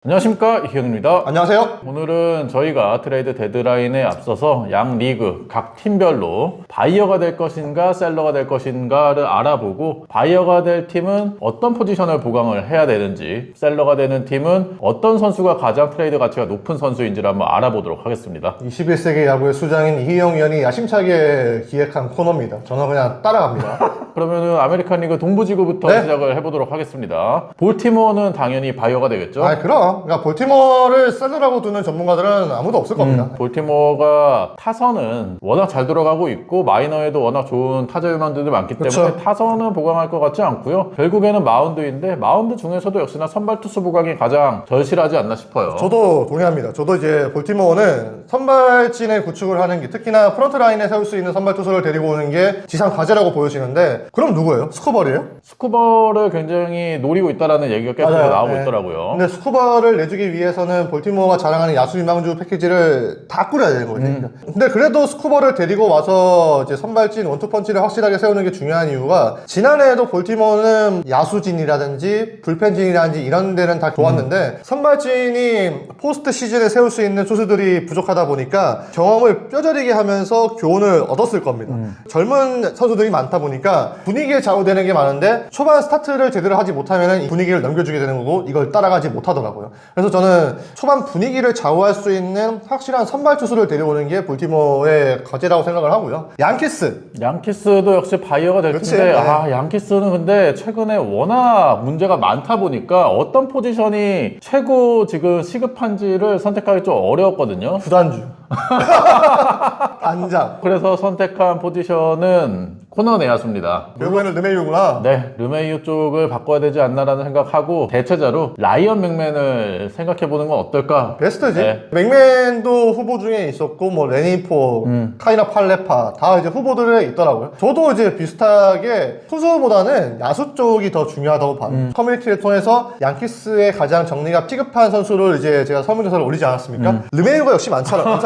안녕하십니까, 이현우입니다. 안녕하세요. 오늘은 저희가 트레이드 데드라인에 앞서서 양 리그 각 팀별로 바이어가 될 것인가 셀러가 될 것인가를 알아보고, 바이어가 될 팀은 어떤 포지션을 보강을 해야 되는지, 셀러가 되는 팀은 어떤 선수가 가장 트레이드 가치가 높은 선수인지를 한번 알아보도록 하겠습니다. 21세기 야구의 수장인 이희영 의원이 야심차게 기획한 코너입니다. 저는 그냥 따라갑니다. 그러면은 아메리칸 리그 동부지구부터 네. 시작을 해보도록 하겠습니다. 볼티모어는 당연히 바이어가 되겠죠. 그럼. 그러니까 볼티모어를 셀러라고 두는 전문가들은 아무도 없을 겁니다. 볼티모어가 타선은 워낙 잘 돌아가고 있고 마이너에도 워낙 좋은 타자 유망주들이 많기 때문에 그쵸. 타선은 보강할 것 같지 않고요. 결국에는 마운드인데, 마운드 중에서도 역시나 선발 투수 보강이 가장 절실하지 않나 싶어요. 저도 동의합니다. 저도 이제 볼티모어는 선발진을 구축을 하는 게, 특히나 프런트 라인에 세울 수 있는 선발 투수를 데리고 오는 게 지상 과제라고 보여지는데, 그럼 누구예요? 스쿠버리에요? 스쿠버를 굉장히 노리고 있다라는 얘기가 계속 맞아요. 나오고 네. 있더라고요. 근데 스쿠버를 내주기 위해서는 볼티모어가 자랑하는 야수 유망주 패키지를 다 꾸려야 되는 거거든요. 근데 그래도 스쿠버를 데리고 와서 이제 선발진 원투펀치를 확실하게 세우는 게 중요한 이유가, 지난해에도 볼티모어는 야수진이라든지 불펜진이라든지 이런 데는 다 좋았는데 선발진이 포스트 시즌에 세울 수 있는 투수들이 부족하다 보니까 경험을 뼈저리게 하면서 교훈을 얻었을 겁니다. 젊은 선수들이 많다 보니까 분위기에 좌우되는 게 많은데, 초반 스타트를 제대로 하지 못하면 이 분위기를 넘겨주게 되는 거고 이걸 따라가지 못하더라고요. 그래서 저는 초반 분위기를 좌우할 수 있는 확실한 선발 투수를 데려오는 게 볼티모어의 과제라고 생각을 하고요. 양키스도 역시 바이어가 될 그치, 텐데, 네. 양키스는 근데 최근에 워낙 문제가 많다 보니까 어떤 포지션이 최고 지금 시급한지를 선택하기 좀 어려웠거든요. 구단주 단장. 그래서 선택한 포지션은 코너 내야수입니다. 결국에는 르메이유구나. 네, 르메이유 쪽을 바꿔야 되지 않나라는 생각하고, 대체자로 라이언 맥맨을 생각해보는 건 어떨까? 베스트지. 네. 맥맨도 후보 중에 있었고, 뭐 레니포, 카이나 팔레파 다 이제 후보들에 있더라고요. 저도 이제 비슷하게 투수보다는 야수 쪽이 더 중요하다고 봐요. 커뮤니티를 통해서 양키스의 가장 정리가 삐급한 선수를 이제 제가 설문조사를 올리지 않았습니까? 르메이유가 역시 많잖아요.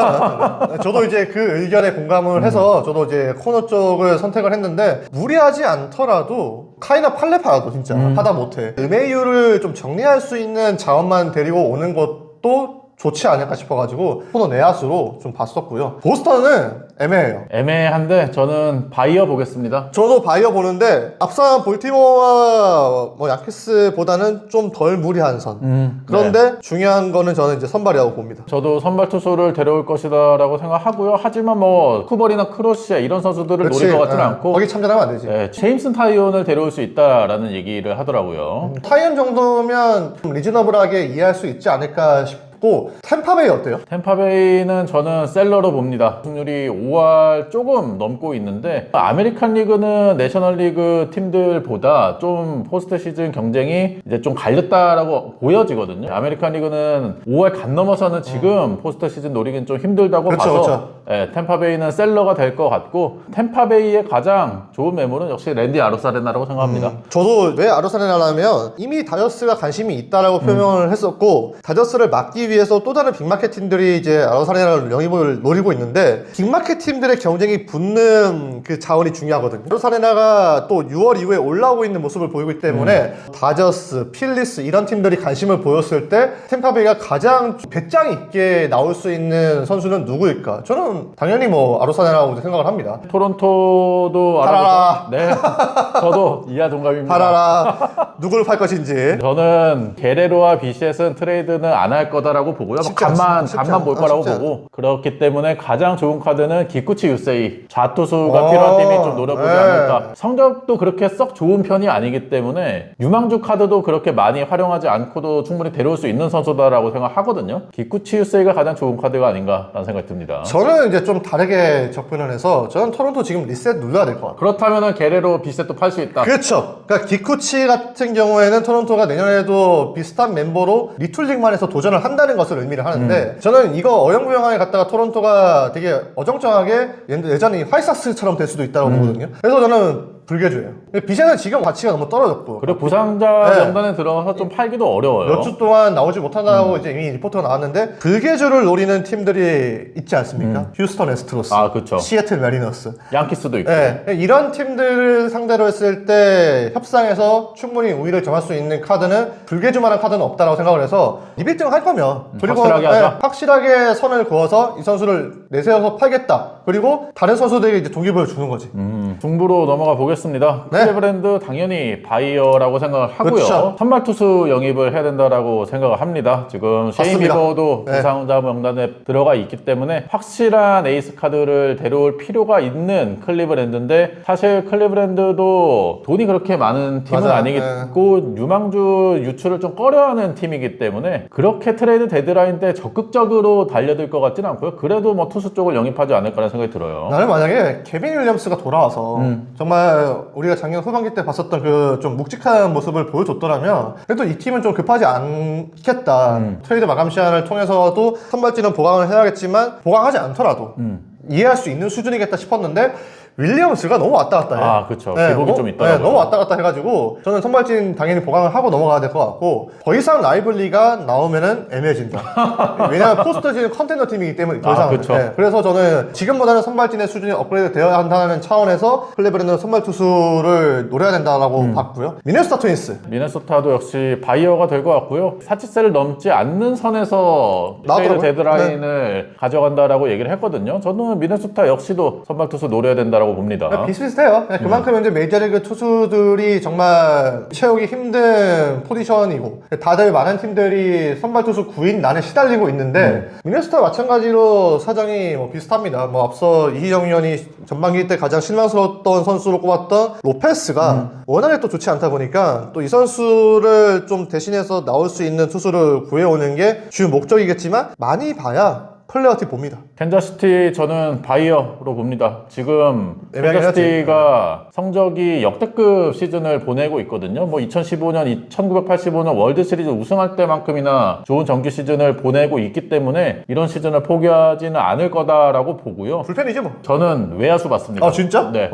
저도 이제 그 의견에 공감을 해서 저도 이제 코너 쪽을 선택을 했는데, 무리하지 않더라도 카이나 팔레파라도 진짜 하다 못해 르메이유를 좀 정리할 수 있는 자원만 데리고 오는 것도 좋지 않을까 싶어가지고 코너 내야수로 좀 봤었고요. 보스턴은 애매해요. 애매한데 저는 바이어 보겠습니다. 저도 바이어 보는데, 앞선 볼티모어와 뭐 양키스보다는 좀 덜 무리한 선. 그런데 중요한 거는 저는 이제 선발이라고 봅니다. 저도 선발 투수를 데려올 것이다라고 생각하고요. 하지만 뭐 쿠버리나 크로시아 이런 선수들을 노릴 것 같지는 않고, 거기 참전하면 안 되지. 네, 제임슨 타이온을 데려올 수 있다라는 얘기를 하더라고요. 타이언 정도면 좀 리즈너블하게 이해할 수 있지 않을까 싶고, 템파베이 어때요? 템파베이는 저는 셀러로 봅니다. 승률이 5할 조금 넘고 있는데, 아메리칸 리그는 내셔널리그 팀들보다 좀 포스트 시즌 경쟁이 이제 좀 갈렸다라고 보여지거든요. 아메리칸 리그는 5할 간 넘어서는 지금 포스트 시즌 노리긴 좀 힘들다고 그쵸, 봐서 그쵸. 예, 템파베이는 셀러가 될 것 같고, 템파베이의 가장 좋은 매물은 역시 랜디 아로사레나라고 생각합니다. 저도 왜 아로사레나라면, 이미 다저스가 관심이 있다라고 표명을 했었고, 다저스를 막기 위해서 또 다른 빅마켓 팀들이 이제 아로사레나를 영입을 노리고 있는데, 빅마켓 팀들의 경쟁이 붙는 그 자원이 중요하거든요. 아로사레나가 또 6월 이후에 올라오고 있는 모습을 보이고 있기 때문에 다저스, 필리스 이런 팀들이 관심을 보였을 때 템파베이가 가장 배짱 있게 나올 수 있는 선수는 누구일까? 저는 당연히 뭐 아로사레나라고 생각을 합니다. 토론토도 팔아라. 네, 저도 이하 동감입니다. 팔아라. 누구를 팔 것인지. 저는 게레로와 비셋은 트레이드는 안 할 거다라고 보고요. 쉽지 않아. 간만 볼 거라고 쉽지 않아. 보고, 그렇기 때문에 가장 좋은 카드는 기쿠치 유세이, 좌투수가 오, 필요한 팀이 좀 노려보지 네. 않을까. 성적도 그렇게 썩 좋은 편이 아니기 때문에 유망주 카드도 그렇게 많이 활용하지 않고도 충분히 데려올 수 있는 선수다라고 생각하거든요. 기쿠치 유세이가 가장 좋은 카드가 아닌가라는 생각이 듭니다. 저는 이제 좀 다르게 접근을 해서, 저는 토론토 지금 리셋 눌러야 될 것 같아요. 그렇다면은 게레로 비셋도 팔 수 있다. 그렇죠. 그러니까 기쿠치 같은 경우에는 토론토가 내년에도 비슷한 멤버로 리툴링만 해서 도전을 한다는 것을 의미를 하는데, 저는 이거 어영부영하게 갔다가 토론토가 되게 어정쩡하게 예전에 화이삭스처럼 될 수도 있다고 보거든요. 그래서 저는 불개주예요. 비제는 지금 가치가 너무 떨어졌고 그리고 부상자 네. 명단에 들어가서 좀 팔기도 어려워요. 몇 주 동안 나오지 못한다고 이제 이미 리포트가 나왔는데 불개주를 노리는 팀들이 있지 않습니까? 휴스턴 애스트로스, 아, 그쵸. 시애틀 메리너스. 양키스도 있고. 네, 이런 팀들을 상대로 했을 때 협상에서 충분히 우위를 점할 수 있는 카드는 불개주만한 카드는 없다고 생각을 해서 리빌딩을 할 거면 그리고 확실하게 하자. 확실하게 선을 그어서 이 선수를 내세워서 팔겠다. 그리고 다른 선수들에게 이제 동기부여를 주는 거지. 중부로 넘어가 보겠습니다. 네. 클리브랜드 당연히 바이어라고 생각을 하고요. 그쵸. 선발 투수 영입을 해야 된다라고 생각을 합니다. 지금 셰인 맞습니다. 비버도 네. 부상자 명단에 들어가 있기 때문에 확실한 에이스 카드를 데려올 필요가 있는 클리브랜드인데 사실 클리브랜드도 돈이 그렇게 많은 팀은 맞아요. 아니고 유망주 유출을 좀 꺼려하는 팀이기 때문에 그렇게 트레이드 데드라인 때 적극적으로 달려들 것 같지는 않고요. 그래도 뭐 투수 쪽을 영입하지 않을까라는 생각이 들어요. 나는 만약에 케빈 윌리엄스가 돌아와서 정말 우리가 작년 후반기 때 봤었던 그 좀 묵직한 모습을 보여줬더라면 그래도 이 팀은 좀 급하지 않겠다. 트레이드 마감 시한을 통해서도 선발진은 보강을 해야겠지만 보강하지 않더라도 이해할 수 있는 수준이겠다 싶었는데 윌리엄스가 너무 왔다 갔다 해. 아, 그쵸. 기복이 좀 있더라고요. 네, 너무 왔다 갔다 해가지고 저는 선발진 당연히 보강을 하고 넘어가야 될 것 같고 더 이상 라이블리가 나오면은 애매해진다. 왜냐하면 포스터진은 컨텐더 팀이기 때문에 더 이상. 그쵸. 그래서 저는 지금보다는 선발진의 수준이 업그레이드 되어야 한다는 차원에서 클리브랜드는 선발 투수를 노려야 된다고 봤고요. 미네소타 트윈스. 미네소타도 역시 바이어가 될 것 같고요. 사치세를 넘지 않는 선에서 트레이드 나오더라고요. 데드라인을 가져간다라고 얘기를 했거든요. 저는 미네소타 역시도 선발 투수 노려야 된다라고 봅니다. 비슷비슷해요. 그만큼 이제 메이저리그 투수들이 정말 채우기 힘든 포지션이고 다들 많은 팀들이 선발 투수 구인 난에 시달리고 있는데 미네소타 마찬가지로 사정이 뭐 비슷합니다. 뭐 앞서 이희정 위원이 전반기 때 가장 실망스러웠던 선수로 꼽았던 로페스가 워낙에 또 좋지 않다 보니까 또 이 선수를 좀 대신해서 나올 수 있는 투수를 구해오는 게 주 목적이겠지만 많이 봐야 플레이어티 봅니다. 캔자스시티 저는 바이어로 봅니다. 지금 애매하긴 캔자스시티가 성적이 역대급 시즌을 보내고 있거든요. 뭐 2015년, 1985년 월드시리즈 우승할 때만큼이나 좋은 정규 시즌을 보내고 있기 때문에 이런 시즌을 포기하지는 않을 거다라고 보고요. 불펜이지 뭐. 저는 외야수 봤습니다. 아 진짜? 네.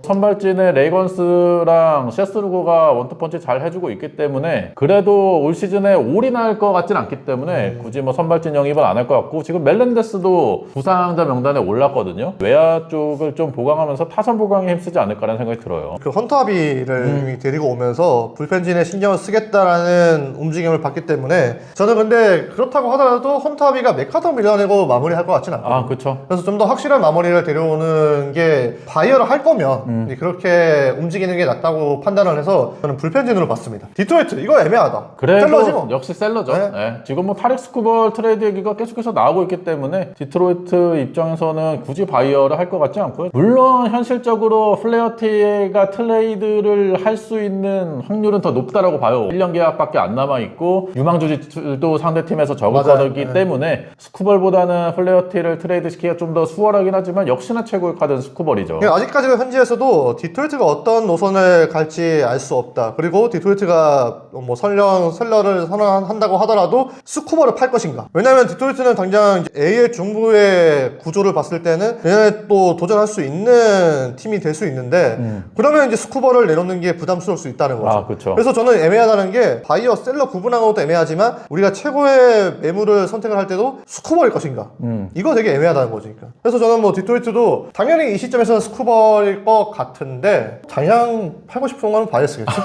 선발진의 레이건스랑 셰스루고가 원투펀치 잘 해주고 있기 때문에 그래도 올 시즌에 올인할 것 같진 않기 때문에 굳이 뭐 선발진 영입은 안 할 것 같고 지금 멜렌데스도 부상자 명단에 올랐거든요. 외야 쪽을 좀 보강하면서 타선 보강에 힘쓰지 않을까라는 생각이 들어요. 그 헌터비를 이미 데리고 오면서 불펜진에 신경을 쓰겠다라는 움직임을 봤기 때문에 저는 근데 그렇다고 하더라도 헌터비가 맥카더 밀어내고 마무리할 것 같진 않아요. 아, 그렇죠. 그래서 좀 더 확실한 마무리를 데려오는 게 바이어를 할 거면 이제 그렇게 움직이는 게 낫다고 판단을 해서 저는 불펜진으로 봤습니다. 디트로이트 이거 애매하다. 그래도 셀러지 뭐. 역시 셀러죠. 네. 네. 지금 뭐 타렉 스쿠버 트레이드 얘기가 계속해서 나오고 있기 때문에 디트로이트 입장에서는 굳이 바이어를 할 것 같지 않고요. 물론 현실적으로 플레어티가 트레이드를 할 수 있는 확률은 더 높다라고 봐요. 1년 계약밖에 안 남아있고 유망주들도 상대팀에서 적었기 네. 때문에 스쿠벌보다는 플레어티를 트레이드 시키기가 좀 더 수월하긴 하지만 역시나 최고의 카드는 스쿠벌이죠. 아직까지는 현지에서도 디트로이트가 어떤 노선을 갈지 알 수 없다. 그리고 디트로이트가 뭐 셀러를 선언한다고 하더라도 스쿠버를 팔 것인가. 왜냐하면 디트로이트는 당장 AL 중부의 구조를 봤을 때는 얘네 또 도전할 수 있는 팀이 될 수 있는데 그러면 이제 스쿠버를 내놓는 게 부담스러울 수 있다는 거죠. 아, 그쵸. 그래서 저는 애매하다는 게 바이어 셀러 구분하는 것도 애매하지만 우리가 최고의 매물을 선택을 할 때도 스쿠버일 것인가. 이거 되게 애매하다는 거지. 그래서 저는 뭐 디트로이트도 당연히 이 시점에서는 스쿠버일 것 같은데 당장 팔고 싶은 거는 바이어스겠죠.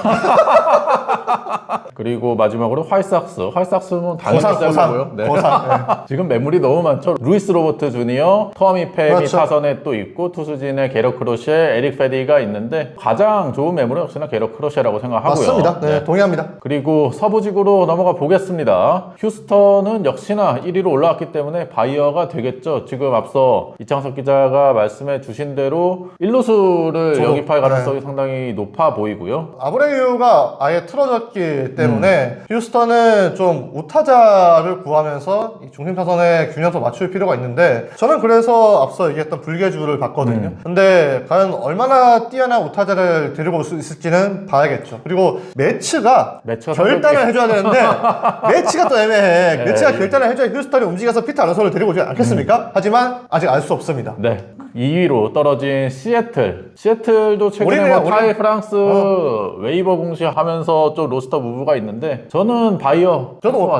그리고 마지막으로 화이삭스는 당연히 셀러고요. 네. 고상. 지금 매물이 너무 많죠. 루이스 로버트 주니어, 터미 팸이 그렇죠. 타선에 또 있고 투수진에 게럿 크로셰, 에릭 페디가 있는데 가장 좋은 매물은 역시나 게럿 크로셰라고 생각하고요. 맞습니다. 네, 동의합니다. 그리고 서부지구로 넘어가 보겠습니다. 휴스턴은 역시나 1위로 올라왔기 때문에 바이어가 되겠죠. 지금 앞서 이창석 기자가 말씀해 주신 대로 1루수를 영입할 가능성이 상당히 높아 보이고요. 아브레유가 아예 틀어졌기 때문에 휴스턴은 좀 우타자를 구하면서 이 중심 타선의 균형도 맞출 필요가 있는데 저는 그래서 앞서 얘기했던 불개주를 봤거든요. 근데 과연 얼마나 뛰어난 우타자를 데리고 올 수 있을지는 봐야겠죠. 그리고 매치가 결단을 해줘야 되는데 매치가 또 애매해. 매치가 결단을 해줘야 휴스턴이 움직여서 피트 알론소를 데리고 오지 않겠습니까? 하지만 아직 알 수 없습니다. 네. 2위로 떨어진 시애틀도 최근에 올인이에요, 뭐 타이 올인. 프랑스 웨이버 공시하면서 좀 로스터 무브가 있는데 저는 바이어 저도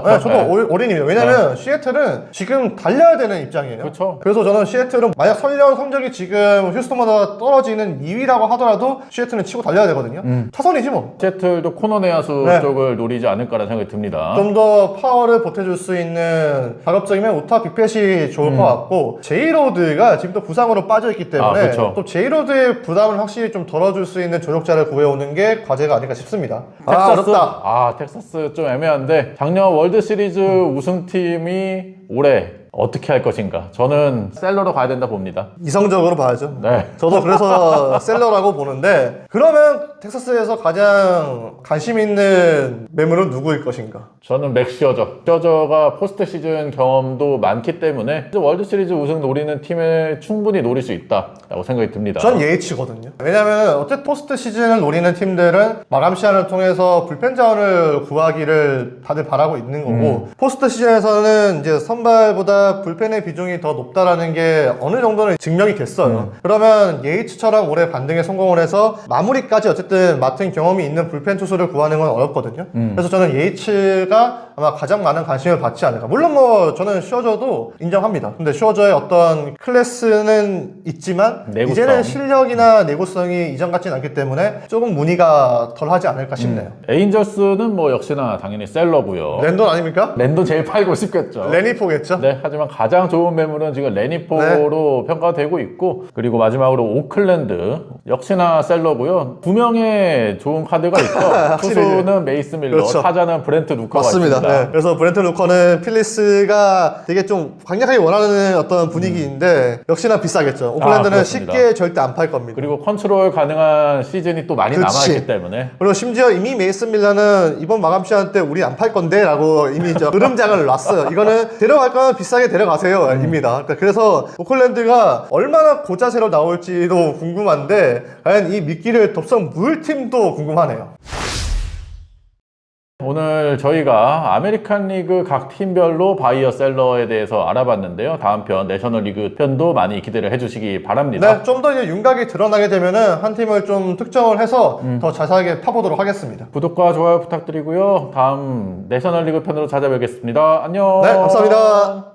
올인입니다. 왜냐면 시애틀은 지금 달려야 되는 입장이에요. 그렇죠. 그래서 저는 시애틀은 만약 설령 성적이 지금 휴스턴보다 떨어지는 2위라고 하더라도 시애틀은 치고 달려야 되거든요. 타선이지 뭐. 시애틀도 코너 내야수 네. 쪽을 노리지 않을까라는 생각이 듭니다. 좀 더 파워를 보태줄 수 있는 가급적이면 우타 빅펫이 좋을 것 같고 제이로드가 지금 또 부상으로 빠져있기 때문에 그렇죠. 또 제이로드의 부담을 확실히 좀 덜어줄 수 있는 조력자를 구해오는 게 과제가 아닐까 싶습니다. 어렵다. 텍사스 좀 애매한데 작년 월드 시리즈 우승팀이 올해 어떻게 할 것인가? 저는 셀러로 가야 된다 봅니다. 이성적으로 봐야죠. 네. 저도 그래서 셀러라고 보는데 그러면 텍사스에서 가장 관심 있는 매물은 누구일 것인가? 저는 맥 셔저가 포스트 시즌 경험도 많기 때문에 월드 시리즈 우승 노리는 팀을 충분히 노릴 수 있다라고 생각이 듭니다. 전 예이치거든요. 왜냐면 어쨌든 포스트 시즌을 노리는 팀들은 마감 시한을 통해서 불펜 자원을 구하기를 다들 바라고 있는 거고 포스트 시즌에서는 이제 선발보다 불펜의 비중이 더 높다라는 게 어느 정도는 증명이 됐어요. 그러면 예이츠처럼 올해 반등에 성공을 해서 마무리까지 어쨌든 맡은 경험이 있는 불펜 투수를 구하는 건 어렵거든요. 그래서 저는 예이츠가 아마 가장 많은 관심을 받지 않을까. 물론 뭐 저는 셔저도 인정합니다. 근데 셔저의 어떤 클래스는 있지만 내구성. 이제는 실력이나 내구성이 이전 같진 않기 때문에 조금 문의가 덜 하지 않을까 싶네요. 에인절스는 뭐 역시나 당연히 셀러고요. 랜돈 아닙니까? 랜돈 제일 팔고 싶겠죠. 레니포겠죠? 네, 하지만 가장 좋은 매물은 지금 레니포로 평가되고 있고 그리고 마지막으로 오클랜드 역시나 셀러고요. 두 명의 좋은 카드가 있죠. 투수는 메이스 밀러, 그렇죠. 타자는 브렌트 루커가 맞습니다. 있습니다. 네. 그래서 브렌트 루커는 필리스가 되게 좀 강력하게 원하는 어떤 분위기인데 역시나 비싸겠죠. 오클랜드는 그렇습니다. 쉽게 절대 안 팔 겁니다. 그리고 컨트롤 가능한 시즌이 또 많이 그렇지. 남아있기 때문에 그리고 심지어 이미 메이슨 밀러는 이번 마감 시한 때 우리 안 팔 건데 라고 이미 저 으름장을 놨어요. 이거는 데려갈 거면 비싸게 데려가세요 입니다. 그래서 오클랜드가 얼마나 고자세로 나올지도 궁금한데 과연 이 미끼를 덥석 물 팀도 궁금하네요. 오늘 저희가 아메리칸 리그 각 팀별로 바이어 셀러에 대해서 알아봤는데요. 다음 편 내셔널 리그 편도 많이 기대를 해주시기 바랍니다. 네, 좀 더 이제 윤곽이 드러나게 되면은 한 팀을 좀 특정을 해서 더 자세하게 파보도록 하겠습니다. 구독과 좋아요 부탁드리고요. 다음 내셔널 리그 편으로 찾아뵙겠습니다. 안녕. 네, 감사합니다.